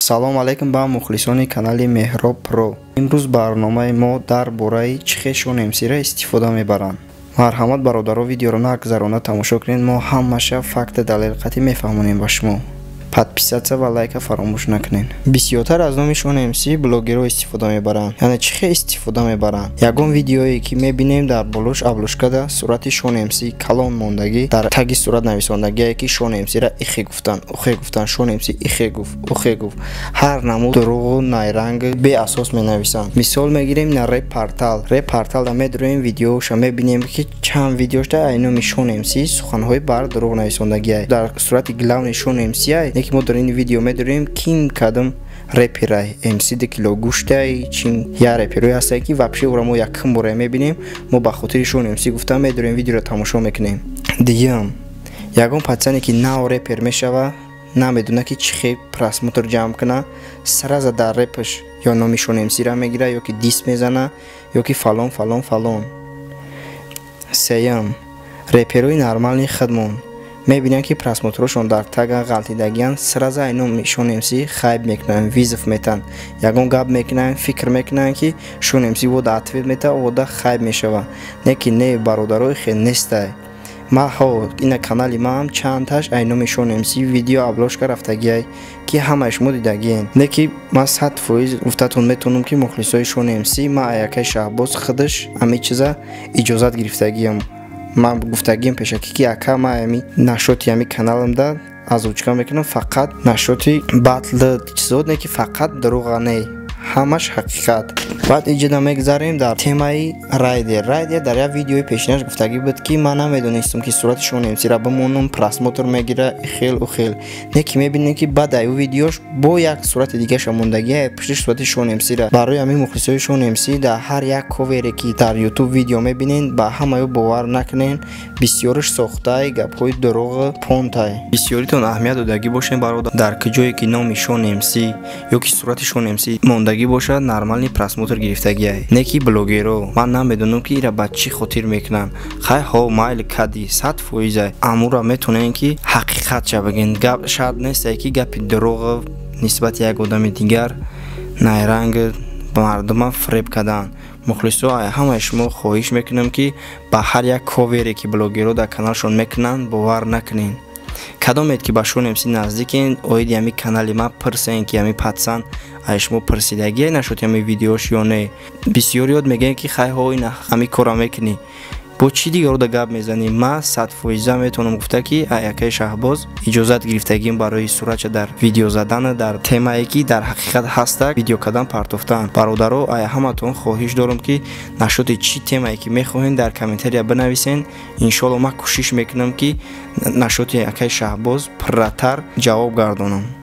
салом алейкум ба мухлисони канали Меҳроб Про. имрӯз барномаи мо дар бораи чихешон мсира истифода мебаранд. марҳамат бародаро, видеоро нагзарона тамошо кунед. мо ҳамаша факт далелқатӣ мефаҳмонем ба шумо. подписаться ва лайка фаромӯш накунед. бисёртар аз номи Шон МС блогерҳо истифода мебаранд. яъне чихе истифода мебаранд. ягон видеое ки мебинем дар болош аблошкада сурати Шон МС калон мондагӣ, дар таги сурат нависондагие ки Шон МС-ра ихе гуфтанд, ухе гуфтанд, Шон МС ихе гуфт, ухе гуфт. ҳар намуд дурӯғу найранг беасос менависанд. мисол мегирем на реп портал. реп порталда медурем видеоша мебинем ки чанд видеошта ай номи Шон МС суханҳои бар дурӯғ нависондагие. дар сурати главни Шон МС ки мо дар ин видео медурем ким кадом реперай МС декило гуштай чин я реперой ҳастае ки вообще ура мо якм бора мебинем. мо ба хотири Шон МС гуфта медурем, видеоро тамошо мекунем. дигам ягон пацане ки нав репер мешава, намедуна ки чихе просмотр ҷамъ куна, сраза дар репаш ё номи Шон МС-ра мегира, ё ки дис мезана, ё ки фалон фалон фалон. сеям реперои нормални худмон мебинем ки просмотрашон дар тага ғалтидагиян, сраза ай номи Шон МС хайб мекунанд, визов метан, ягон гап мекунанд, фикр мекунанд ки Шон МС вода ответ мета, вода хайб мешава. не ки не бародарои хел нестай. маҳо ина канали маам чандташ ай номи Шон МС видео аблошка рафтагиай ки ҳамаи шумо дидагиен. не ки ман 100% гуфтатон метонам ки мухлисои Шон МС ма аякай Шаҳбоз худаш ами чиза иҷозат гирифтагиям. ман гуфтагием пешакӣ ки ака ма ами нашоти ами каналамда озвучка мекунам, фақат нашоти батл чизот, не ки фақат дурӯға не, ҳамаш ҳақиқат. баъд иҷода мегзарем дар темаи райдер. райдер дар як видеои пешинаш гуфтагӣ буд ки ман намедонистам ки сурати Шон МС-ра бимонам, просмотр мегира ихел ухел. не ки мебинем ки баъд ай видеош бо як сурати дигаша мондагия пишти сурати Шон МС-ра. барои ами мухлисои Шон МС дар ҳар як ковере ки дар YouTube видео мебинен, ба ҳамаё бовар накунен, бисёриш сохтаи гапҳои дурӯғ понтай. бисёритон аҳамият додагӣ бошем бародар. дар куҷое ки номи Шон МС ё ки сурати Шон МС мондагӣ бошад, нормални просмотр гирифтагиай, не ки блогеро. ман намедонам ки ира ба чӣ хотир мекунанд. хай ҳо майли кади 100% амура метонен ки ҳақиқатша бигин. гап шарт нестае ки гапи дурӯғ нисбати як одами дигар найранг мардума фреб кадан. мухлисо ҳамаи шумо хоҳиш мекунам ки ба ҳар як ковере ки блогеро дар каналшон мекунанд бовар накунен. кадомед ки ба Шон МС наздикен, оиди ами канали ма пирсен ки ами патсан ай шумо пирсидагие нашоти ами видеош ё не. бисёр ёд мегӯянд ки хай ҳо ина ами кора мекунӣ, бо чӣ дигаро да гап мезанӣ. ма 100% метавонам гуфта ки аякай Шаҳбоз иҷозат гирифтагим барои суратча дар видео задан дар темае ки дар ҳақиқат ҳаста видео кадан партофтан. бародаро, ай ҳаматон хоҳиш дорам ки нашоти чӣ темае ки мехоҳем дар комментария бинависен. иншоалло ман кӯшиш мекунам ки нашоти аякай Шаҳбоз пурратар ҷавоб гардонам.